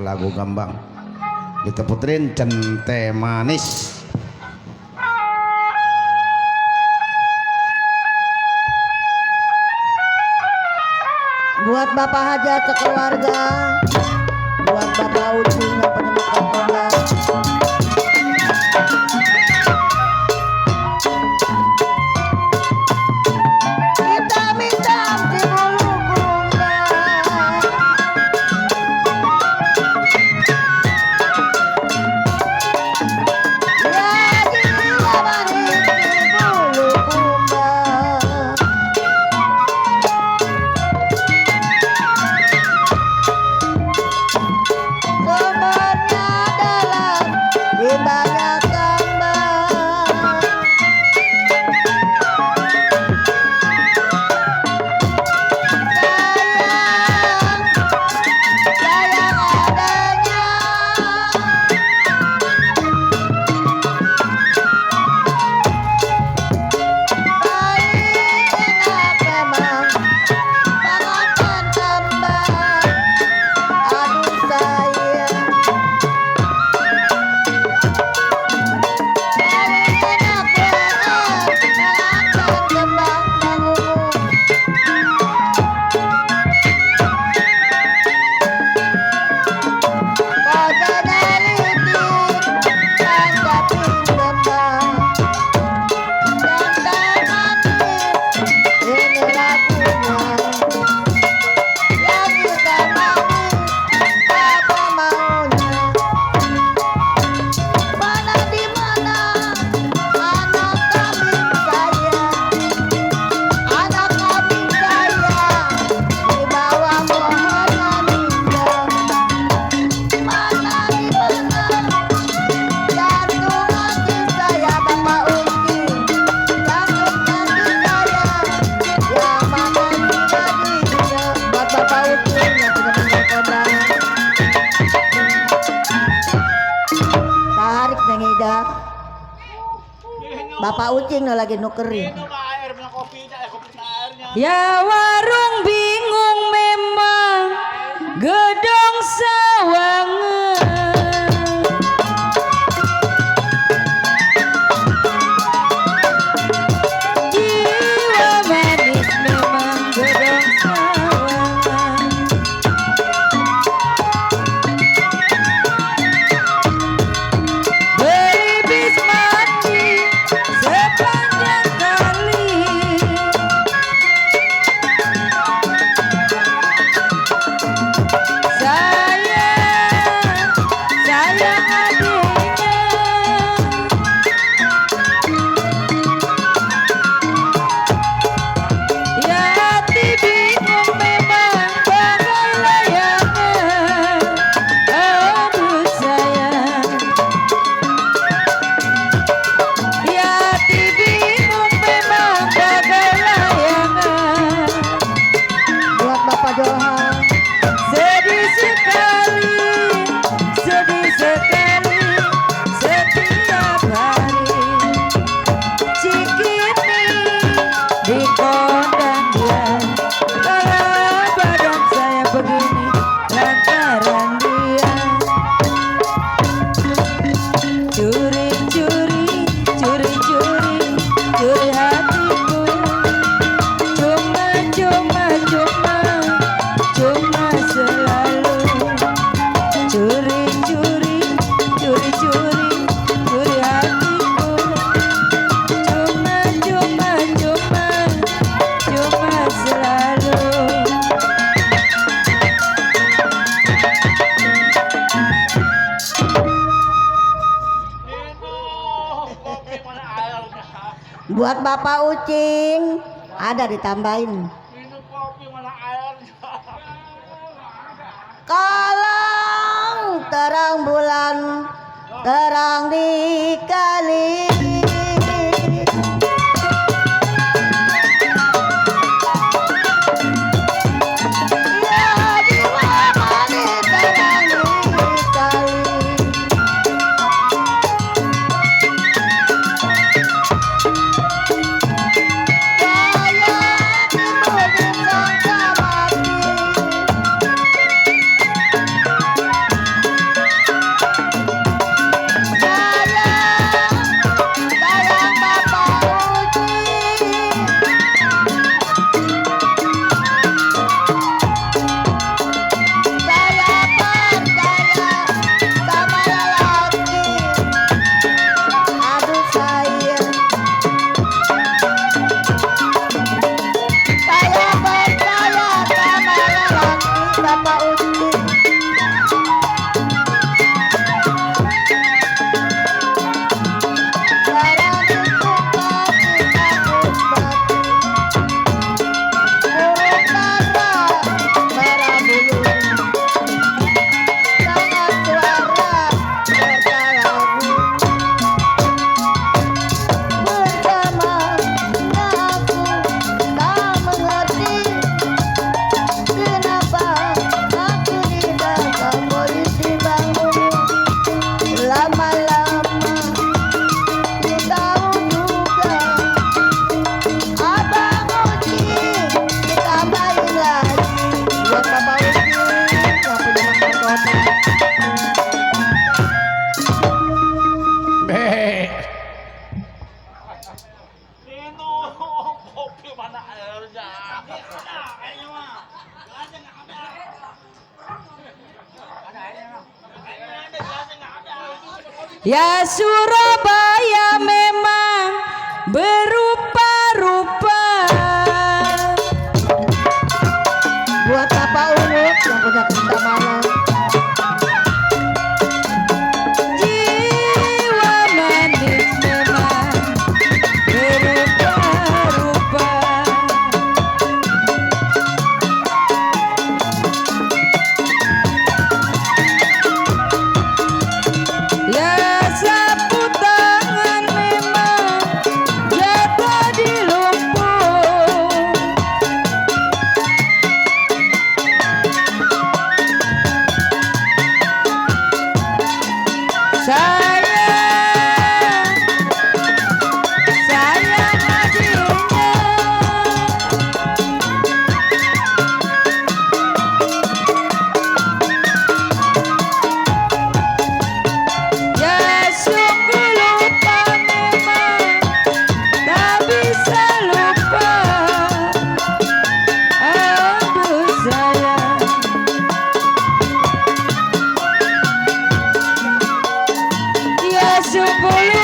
lagu Gambang diteputrin Cente Manis. Buat Bapak Hajat sekeluarga, buat Bapak Uci yang penemukan korban. Kita minta di bulu kumbang, ya jiwa manis di bulu kumbang. Komarnya dalam di banyak kembang. Sayang adanya. Baik enak memang panganan kembang. Aduh sayang, paling enak banget panganan kembang bangun. Kota nelitik tanggapin kembang. Santai manis ini lagunya. Ya kita manis apa maunya. Mana di mana anak kambing saya, anak kambing saya di bawah pohonan indah. Mana di mana jantung hati saya Bapak Uci, jantung hati saya yang mana jadinya. Buat Bapak Uci yang sudah menelpon. Tarik nengida. Bapak Ucing lagi nukerin. Ya warung bingung memang gedong sawangan. Jiwa manis memang gedong sawangan. Beribis mati sepanjang kali. Sayang adiknya. Ya hati bingung memang bagai layangan. Aduh sayang. Ya hati bingung memang bagai layangan. Buat Bapak Johan, Sedih sekali setiap hari. Cikini di kondang dia, kalau badan saya begini lantaran dia. Curi hatiku. Cuma selalu curi hatiku. Cuma selalu. buat Bapak Ucing ada ditambahin. Kalau terang bulan terang di kali, ya jiwa manis terang di kali. Saya timbul di sangka mati. kote. Be. Ya Surabaya memang berupa-rupa. Buat Bapak Urut yang punya cinta malam. Jiwa manis memang berupa-rupa. Ya sapu tangan memang jatuh di lumpur. Sayang hatinya. Ya sungguh lupa memang tak bisa lupa. Aduh sayang. Ya sungguh